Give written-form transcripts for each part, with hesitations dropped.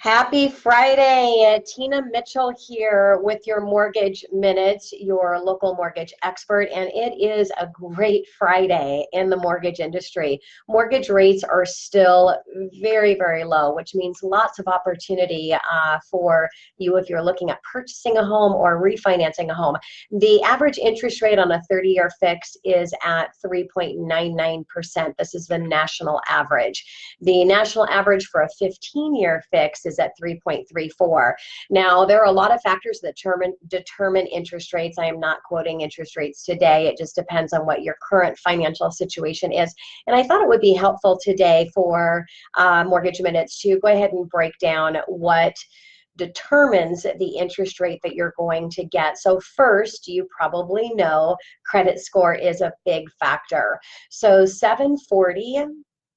Happy Friday. Tina Mitchell here with your Mortgage Minutes, your local mortgage expert, and it is a great Friday in the mortgage industry. Mortgage rates are still very, very low, which means lots of opportunity for you if you're looking at purchasing a home or refinancing a home. The average interest rate on a 30-year fix is at 3.99%. This is the national average. The national average for a 15-year fix is at 3.34. Now, there are a lot of factors that determine interest rates. I am not quoting interest rates today. It just depends on what your current financial situation is. And I thought it would be helpful today for Mortgage Minutes to go ahead and break down what determines the interest rate that you're going to get. So first, you probably know credit score is a big factor. So 740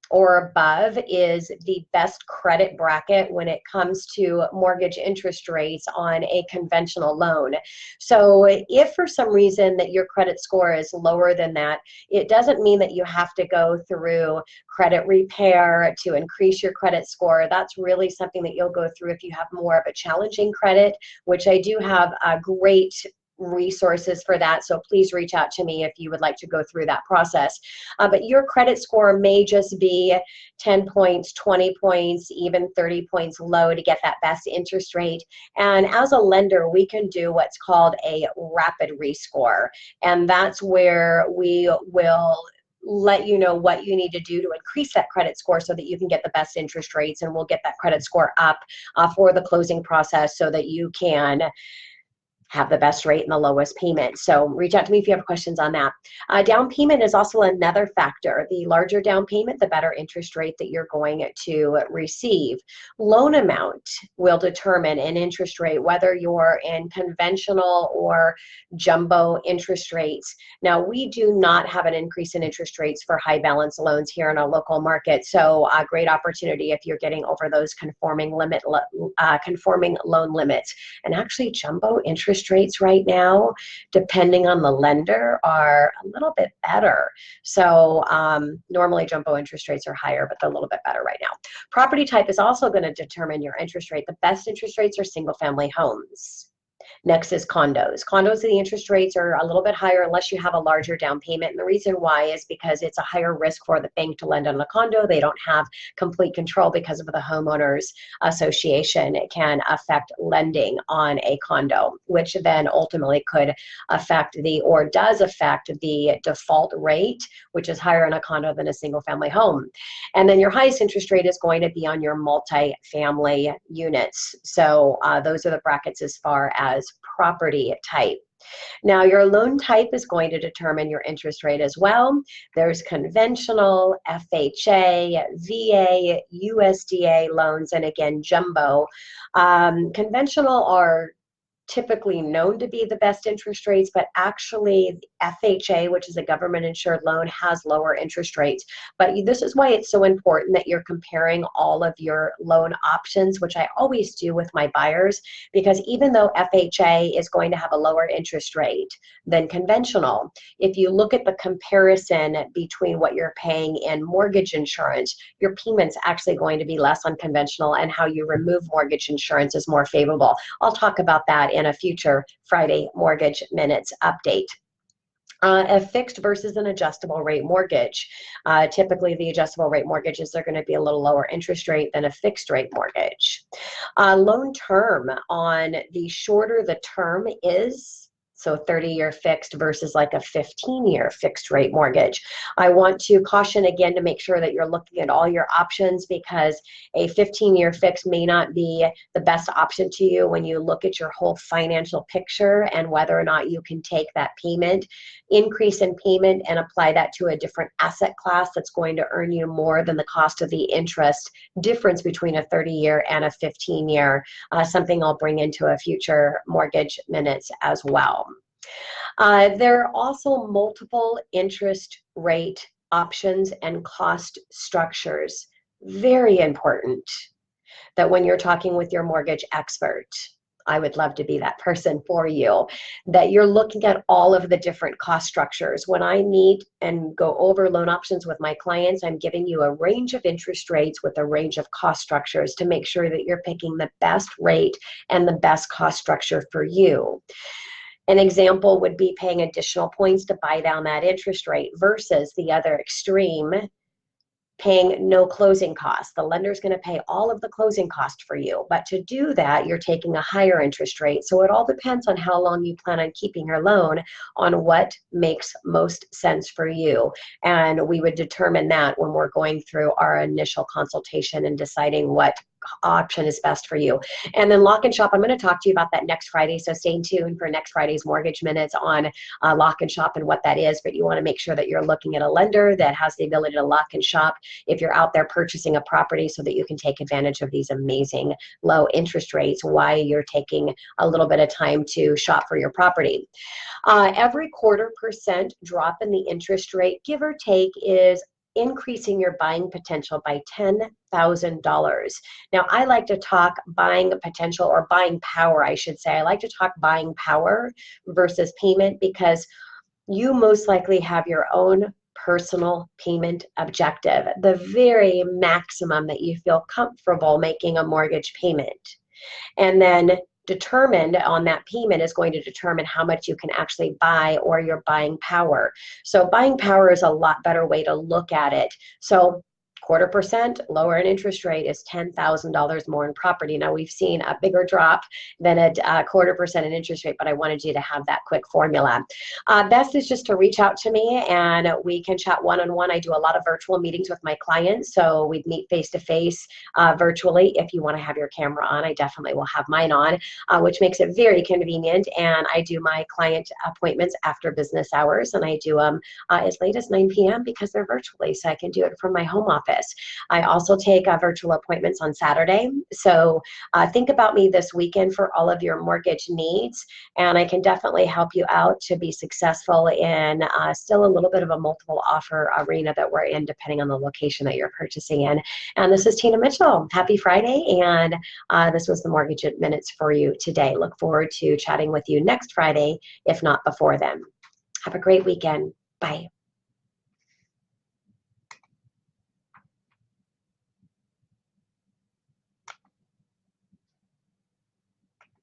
or above is the best credit bracket when it comes to mortgage interest rates on a conventional loan. So if for some reason that your credit score is lower than that, it doesn't mean that you have to go through credit repair to increase your credit score. That's really something that you'll go through if you have more of a challenging credit, which I do have a great resources for that, so please reach out to me if you would like to go through that process. But your credit score may just be 10 points, 20 points, even 30 points low to get that best interest rate. And as a lender, we can do what's called a rapid rescore, and that's where we will let you know what you need to do to increase that credit score so that you can get the best interest rates, and we'll get that credit score up for the closing process so that you can have the best rate and the lowest payment. So reach out to me if you have questions on that. Down payment is also another factor. The larger down payment, the better interest rate that you're going to receive. Loan amount will determine an interest rate, whether you're in conventional or jumbo interest rates. Now, we do not have an increase in interest rates for high balance loans here in our local market. So a great opportunity if you're getting over those conforming loan limits. And actually jumbo interest rates right now, depending on the lender, are a little bit better. So normally jumbo interest rates are higher, but they're a little bit better right now. Property type is also going to determine your interest rate. The best interest rates are single family homes. Next is condos. Condos, the interest rates are a little bit higher unless you have a larger down payment. And the reason why is because it's a higher risk for the bank to lend on a condo. They don't have complete control because of the homeowners association. It can affect lending on a condo, which then ultimately could affect or does affect the default rate, which is higher in a condo than a single family home. And then your highest interest rate is going to be on your multi-family units. So those are the brackets as far as property type. Now, your loan type is going to determine your interest rate as well. There's conventional, FHA, VA, USDA loans, and again, jumbo. Conventional are typically known to be the best interest rates, but actually FHA, which is a government insured loan, has lower interest rates. But this is why it's so important that you're comparing all of your loan options, which I always do with my buyers, because even though FHA is going to have a lower interest rate than conventional, if you look at the comparison between what you're paying in mortgage insurance, your payment's actually going to be less on conventional, and how you remove mortgage insurance is more favorable. I'll talk about that in a future Friday Mortgage Minutes update. A fixed versus an adjustable rate mortgage. Typically, the adjustable rate mortgages are going to be a little lower interest rate than a fixed rate mortgage. Loan term, on the shorter the term is, so 30-year fixed versus like a 15-year fixed rate mortgage. I want to caution again to make sure that you're looking at all your options, because a 15-year fix may not be the best option to you when you look at your whole financial picture and whether or not you can take that payment increase in payment and apply that to a different asset class that's going to earn you more than the cost of the interest difference between a 30-year and a 15-year, something I'll bring into a future Mortgage Minutes as well. There are also multiple interest rate options and cost structures. Very important that when you're talking with your mortgage expert. I would love to be that person for you, that you're looking at all of the different cost structures. When I meet and go over loan options with my clients, I'm giving you a range of interest rates with a range of cost structures to make sure that you're picking the best rate and the best cost structure for you. An example would be paying additional points to buy down that interest rate versus the other extreme, paying no closing costs. The lender's going to pay all of the closing costs for you, but to do that, you're taking a higher interest rate. So it all depends on how long you plan on keeping your loan, on what makes most sense for you. And we would determine that when we're going through our initial consultation and deciding what option is best for you. And then Lock and Shop, I'm going to talk to you about that next Friday. So stay tuned for next Friday's Mortgage Minutes on Lock and Shop and what that is. But you want to make sure that you're looking at a lender that has the ability to lock and shop if you're out there purchasing a property, so that you can take advantage of these amazing low interest rates while you're taking a little bit of time to shop for your property. Every 0.25% drop in the interest rate, give or take, is increasing your buying potential by $10,000. Now, I like to talk buying potential, or buying power, I should say. I like to talk buying power versus payment, because you most likely have your own personal payment objective, the very maximum that you feel comfortable making a mortgage payment. And then determined on that payment is going to determine how much you can actually buy, or your buying power. So buying power is a lot better way to look at it. So 0.25% lower in interest rate is $10,000 more in property. Now, we've seen a bigger drop than a 0.25% in interest rate, but I wanted you to have that quick formula. Best is just to reach out to me and we can chat one-on-one. I do a lot of virtual meetings with my clients, so we'd meet face-to-face virtually. If you want to have your camera on, I definitely will have mine on, which makes it very convenient. And I do my client appointments after business hours, and I do them as late as 9 p.m. because they're virtually, so I can do it from my home office. I also take virtual appointments on Saturday. So think about me this weekend for all of your mortgage needs, and I can definitely help you out to be successful in still a little bit of a multiple offer arena that we're in, depending on the location that you're purchasing in. And this is Tina Mitchell. Happy Friday, and this was the Mortgage Minutes for you today. Look forward to chatting with you next Friday, if not before then. Have a great weekend. Bye.